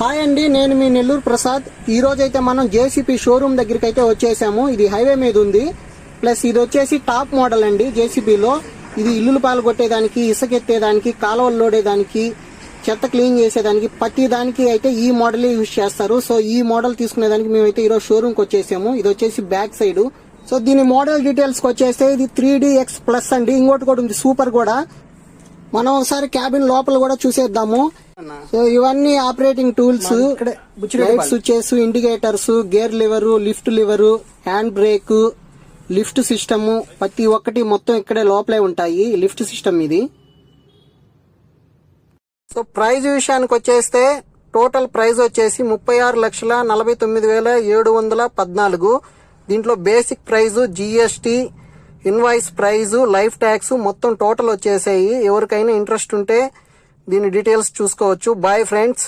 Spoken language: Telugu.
హాయ్ అండి, నేను మీ నెల్లూరు ప్రసాద్. ఈ రోజు అయితే మనం జేసీపీ షోరూమ్ దగ్గరికి అయితే వచ్చేసాము. ఇది హైవే మీద ఉంది. ప్లస్ ఇది వచ్చేసి టాప్ మోడల్ అండి జేసీబీలో. ఇది ఇల్లులు పాలు కొట్టేదానికి, ఇసుక ఎత్తేదానికి, కాలువలు లోడేదానికి, చెత్త క్లీన్ చేసేదానికి, ప్రతి దానికి అయితే ఈ మోడల్ యూజ్ చేస్తారు. సో ఈ మోడల్ తీసుకునేదానికి మేమైతే ఈరోజు షోరూమ్ కి వచ్చేసాము. ఇది వచ్చేసి బ్యాక్ సైడ్. సో దీని మోడల్ డీటెయిల్స్ కి వచ్చేస్తే ఇది 3DX ప్లస్ అండి. ఇంకోటి కూడా ఉంది సూపర్ కూడా. మనం ఒకసారి క్యాబిన్ లోపల కూడా చూసేద్దాము. సో ఇవన్నీ operating tools, light switches, indicators, gear lever, lift lever, hand brake, lift system, ప్రతి ఒక్కటి మొత్తం ఇక్కడే లోపలే ఉంటాయి. లిఫ్ట్ సిస్టమ్ ఇది. సో ప్రైజ్ విషయానికి వచ్చేస్తే టోటల్ ప్రైజ్ వచ్చేసి 36,49,714. దీంట్లో basic price, GST, invoice price, life tax మొత్తం టోటల్ వచ్చేసాయి. ఎవరికైనా ఇంట్రెస్ట్ ఉంటే దీని డీటెయిల్స్ చూసుకోవచ్చు. Bye friends.